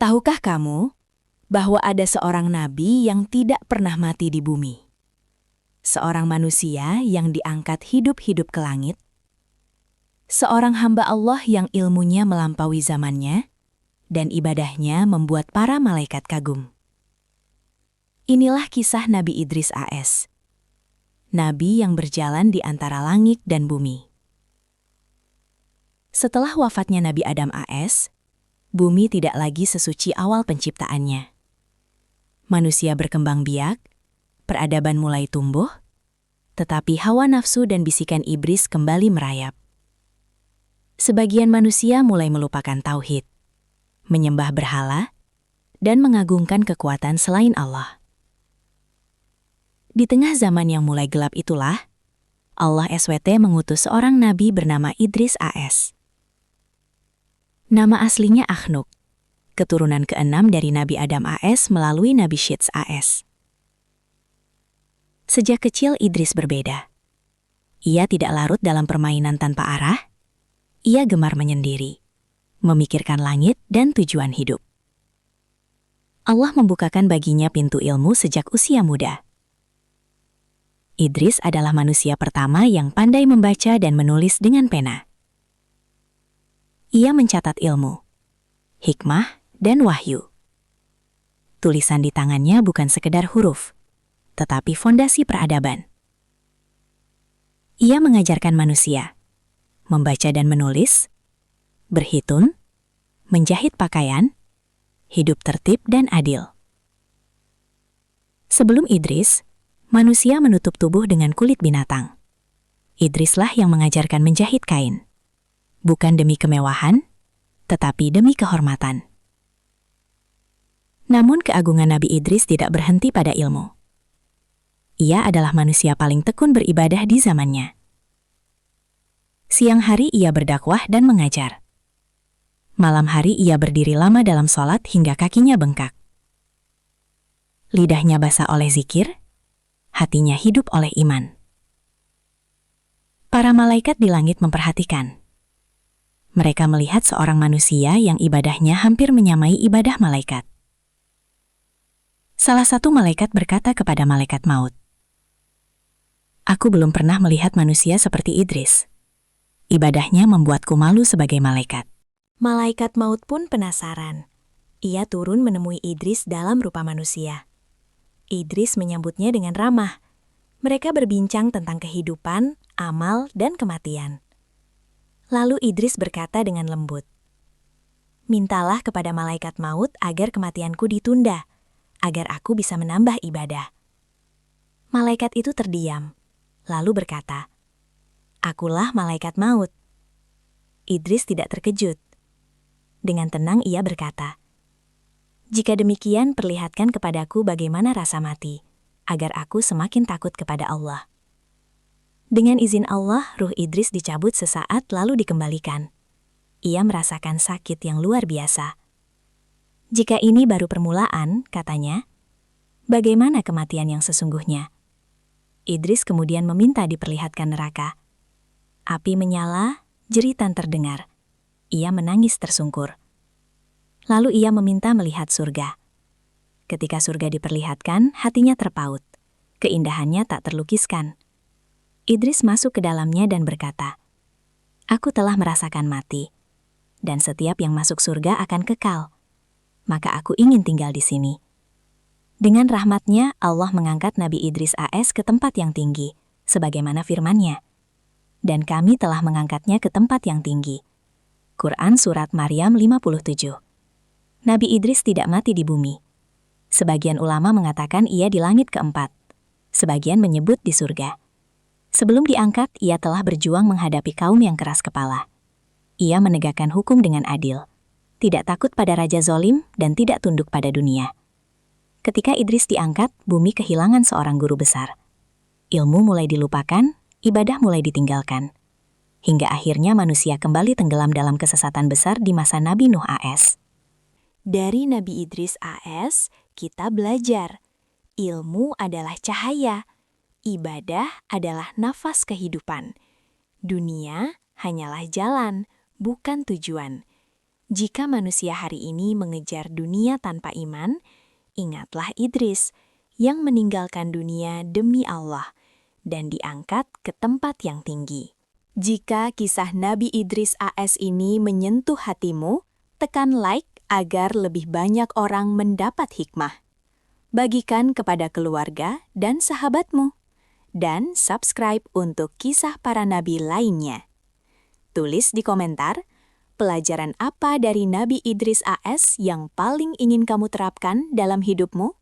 Tahukah kamu bahwa ada seorang nabi yang tidak pernah mati di bumi? Seorang manusia yang diangkat hidup-hidup ke langit? Seorang hamba Allah yang ilmunya melampaui zamannya dan ibadahnya membuat para malaikat kagum. Inilah kisah Nabi Idris AS, nabi yang berjalan di antara langit dan bumi. Setelah wafatnya Nabi Adam AS, bumi tidak lagi sesuci awal penciptaannya. Manusia berkembang biak, peradaban mulai tumbuh, tetapi hawa nafsu dan bisikan iblis kembali merayap. Sebagian manusia mulai melupakan tauhid, menyembah berhala, dan mengagungkan kekuatan selain Allah. Di tengah zaman yang mulai gelap itulah, Allah SWT mengutus seorang nabi bernama Idris AS. Nama aslinya Akhnuk, keturunan ke-6 dari Nabi Adam AS melalui Nabi Syits AS. Sejak kecil Idris berbeda. Ia tidak larut dalam permainan tanpa arah. Ia gemar menyendiri, memikirkan langit dan tujuan hidup. Allah membukakan baginya pintu ilmu sejak usia muda. Idris adalah manusia pertama yang pandai membaca dan menulis dengan pena. Ia mencatat ilmu, hikmah, dan wahyu. Tulisan di tangannya bukan sekedar huruf, tetapi fondasi peradaban. Ia mengajarkan manusia membaca dan menulis, berhitung, menjahit pakaian, hidup tertib dan adil. Sebelum Idris, manusia menutup tubuh dengan kulit binatang. Idrislah yang mengajarkan menjahit kain, bukan demi kemewahan, tetapi demi kehormatan. Namun keagungan Nabi Idris tidak berhenti pada ilmu. Ia adalah manusia paling tekun beribadah di zamannya. Siang hari ia berdakwah dan mengajar. Malam hari ia berdiri lama dalam sholat hingga kakinya bengkak. Lidahnya basah oleh zikir, hatinya hidup oleh iman. Para malaikat di langit memperhatikan. Mereka melihat seorang manusia yang ibadahnya hampir menyamai ibadah malaikat. Salah satu malaikat berkata kepada malaikat maut, "Aku belum pernah melihat manusia seperti Idris. Ibadahnya membuatku malu sebagai malaikat." Malaikat maut pun penasaran. Ia turun menemui Idris dalam rupa manusia. Idris menyambutnya dengan ramah. Mereka berbincang tentang kehidupan, amal, dan kematian. Lalu Idris berkata dengan lembut, "Mintalah kepada malaikat maut agar kematianku ditunda, agar aku bisa menambah ibadah." Malaikat itu terdiam, lalu berkata, "Akulah malaikat maut." Idris tidak terkejut. Dengan tenang ia berkata, "Jika demikian, perlihatkan kepadaku bagaimana rasa mati, agar aku semakin takut kepada Allah." Dengan izin Allah, ruh Idris dicabut sesaat lalu dikembalikan. Ia merasakan sakit yang luar biasa. "Jika ini baru permulaan," katanya, "bagaimana kematian yang sesungguhnya?" Idris kemudian meminta diperlihatkan neraka. Api menyala, jeritan terdengar. Ia menangis tersungkur. Lalu ia meminta melihat surga. Ketika surga diperlihatkan, hatinya terpaut. Keindahannya tak terlukiskan. Idris masuk ke dalamnya dan berkata, "Aku telah merasakan mati, dan setiap yang masuk surga akan kekal. Maka aku ingin tinggal di sini." Dengan rahmatnya, Allah mengangkat Nabi Idris AS ke tempat yang tinggi, sebagaimana firman-Nya. Dan kami telah mengangkatnya ke tempat yang tinggi. Quran Surat Maryam 57. Nabi Idris tidak mati di bumi. Sebagian ulama mengatakan ia di langit keempat. Sebagian menyebut di surga. Sebelum diangkat, ia telah berjuang menghadapi kaum yang keras kepala. Ia menegakkan hukum dengan adil, tidak takut pada raja zolim dan tidak tunduk pada dunia. Ketika Idris diangkat, bumi kehilangan seorang guru besar. Ilmu mulai dilupakan, ibadah mulai ditinggalkan. Hingga akhirnya manusia kembali tenggelam dalam kesesatan besar di masa Nabi Nuh AS. Dari Nabi Idris AS, kita belajar. Ilmu adalah cahaya. Ibadah adalah nafas kehidupan. Dunia hanyalah jalan, bukan tujuan. Jika manusia hari ini mengejar dunia tanpa iman, ingatlah Idris yang meninggalkan dunia demi Allah dan diangkat ke tempat yang tinggi. Jika kisah Nabi Idris AS ini menyentuh hatimu, tekan like agar lebih banyak orang mendapat hikmah. Bagikan kepada keluarga dan sahabatmu. Dan subscribe untuk kisah para nabi lainnya. Tulis di komentar, pelajaran apa dari Nabi Idris AS yang paling ingin kamu terapkan dalam hidupmu?